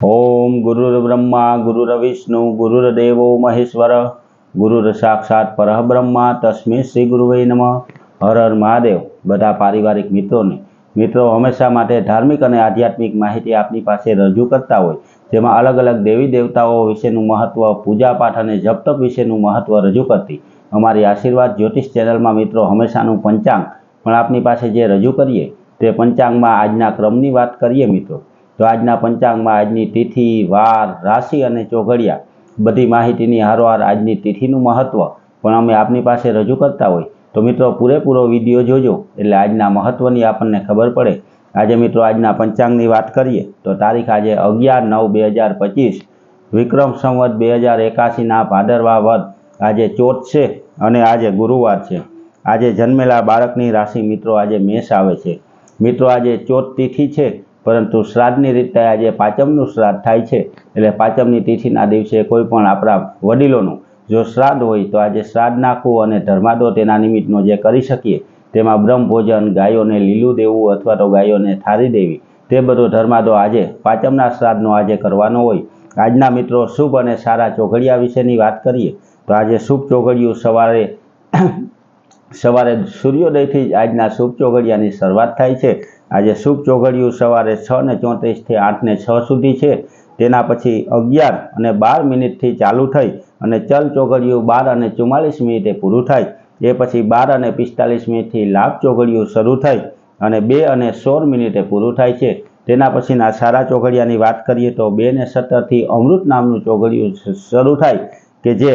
ओम गुरुर्ब्रह्मा गुरुर्विष्णु गुरुर्देवो महेश्वर गुरुर साक्षात परब्रह्मा तस्मै श्री गुरुवे नमः। हर हर महादेव। बधा पारिवारिक मित्रों हमेशा माटे धार्मिक और आध्यात्मिक माहिती आपनी पासे रजू करता होय जेमां अलग अलग देवी देवताओं विशेनुं महत्व, पूजा पाठ और जप तप विशेनुं महत्व रजू करती अमारी आशीर्वाद ज्योतिष चेनल में मित्रों हमेशानुं पंचांग पण आपनी पासे जे रजू करीए ते पंचांग में आजना क्रमनी वात करीए मित्रों। तो आजना पंचांग में आजनी तिथि, वार, राशि और चौघड़िया बधी माहिती हारोहार आजनी तिथिनु महत्व पण अमे आपनी पासे रजू करता होय तो मित्रों पूरेपूरो विडियो जोजो एटले आजना महत्वनी आपने खबर पड़े। आज मित्रों आजना पंचांगनी बात करिए तो तारीख आज 11/9/2025 विक्रम संवत 2081 ना भादरवा वद आज चौथ है और आज गुरुवार है। आज जन्मेला बाळकनी राशि मित्रों आज मेष आवे छे। मित्रों आज चौथ तिथि है परंतु श्राद्धनी रीते आज पाचमनु श्राद्ध थाय छे एटले पाचमनी तिथिना दिवसे कोईपण आपणा वडीलोनुं जो श्राद्ध होय तो आज श्राद्ध नाखवुं अने धर्मादो तेना निमित्तनो जे करी शकीए तेमां ब्रह्म भोजन, गायोने लीलुं देवुं अथवा तो गायोने थारी देवी ते बधो धर्मादो आज पाचमना श्राद्धनो आज करवानो होय। आजना मित्रों शुभ अने सारा चौघड़िया विशेनी वात करीए तो आज शुभ चौघड़ियुं सवारे सूर्योदय थी आजना शुभ चौघड़ियानी शरूआत थाय छे। आज शुभ चौघड़ियुं सवारे 6:34 थी 8:06 सुधी है। तेना पछी 11:12 थी चालू थई अने चल चौघड़ियुं 12:44 पूरुं थाय। ए पछी 12:45 थी लाभ चौघड़ियुं शरू थई अने 2:16 पूरुं थाय छे। तेना पछीना सारा चौघड़ियानी वात करीए तो 2:17 थी अमृत नामनुं चौघड़ियुं शरू थाय के जे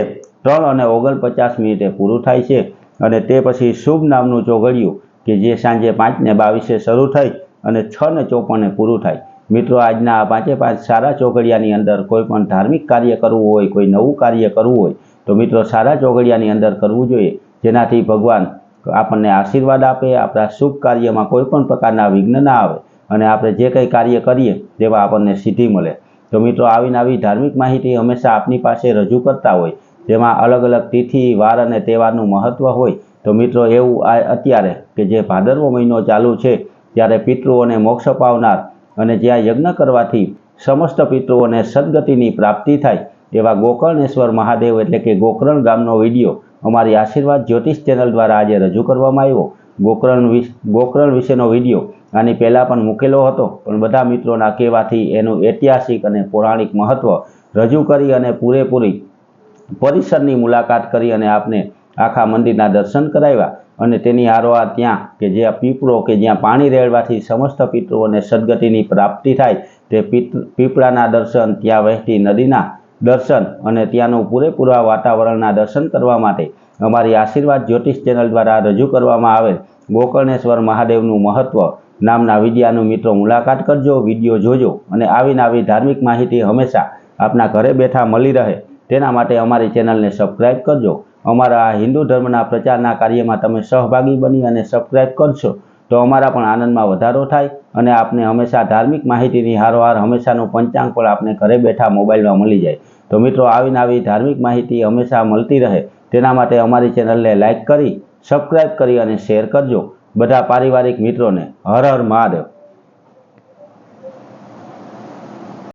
3:49 पूरुं थाय छे अने ते पछी शुभ नामनुं चौघड़ियुं कि जे सांजे 5:22 शरू थई अने 6:54 पूरुं थाय। मित्रों आजना 5 सारा चौघड़ियानी अंदर कोईपण धार्मिक कार्य करवुं होय, कोई नवुं कार्य करवुं होय तो मित्रों सारा चौघड़ियानी अंदर करवुं जोईए जेनाथी भगवान आपने आशीर्वाद आपे, आपणा शुभ कार्य में कोईपण प्रकारना विघ्न ना आवे अने आपणे जे कंई कार्य करीए तेवा आपणे सिद्धि मळे। तो मित्रों आवी नवी धार्मिक माहिती हमेशा आपनी पासे रजू करता होय जेमां अलग अलग तिथि, वार अने तहेवारनुं महत्व होय तो मित्रों एवं अत्यारे के जे भादरवो महीनो चालू है त्यारे पितृओने मोक्ष पावनार अने ज्यां यज्ञ करवाथी समस्त पितृओने सद्गतिनी प्राप्ति थाय एवा गोकर्णेश्वर महादेव एटले के गोकर्ण गामनो विडियो अमारी आशीर्वाद ज्योतिष चेनल द्वारा आज रजू करवामां आव्यो। गोकर्ण विशेनो विडियो आनी पहेला पण मूकेलो हतो पण बधा मित्रोना कहेवाथी एनुं ऐतिहासिक अने पौराणिक महत्व रजू करी अने पूरेपूरी परिसरनी मुलाकात करी अने आपने आखा मंदिरना दर्शन कराव्या अने तेनी हारोहार त्यां के जे पीपळो के ज्यां पाणी रेड़वाथी समस्त पितृओने सद्गतिनी प्राप्ति थाय ते पीपळाना दर्शन, त्यां वहेती नदीना दर्शन अने त्यांनुं पूरेपूरा वातावरणना दर्शन करवा माटे अमारी आशीर्वाद ज्योतिष चेनल द्वारा रजू करवामां आवेल गोकर्णेश्वर महादेवनुं महत्व नामना विडियानुं मित्रों मुलाकात करजो, विडियो जोजो अने आवी नवी धार्मिक माहिती हमेशा आपना घरे बेठा मळी रहे तेना माटे अमारी चेनलने सब्सक्राइब करजो। अमारा हिंदू धर्मना प्रचारना कार्यमां तमे सहभागी बनी अने सब्सक्राइब करशो तो अमारा पण आनंदमां वधारो थाय अने आपने हमेशा धार्मिक माहितीनी हारोहार हमेशानुं पंचांग पण आपने घरे बैठा मोबाइलमां मळी जाय। तो मित्रों आवी नवी धार्मिक माहिती हमेशा मळती रहे तेना माटे अमारी चेनलने लाइक करी, सब्सक्राइब करी अने शेर करजो। बधा पारिवारिक मित्रों ने हर हर महादेव।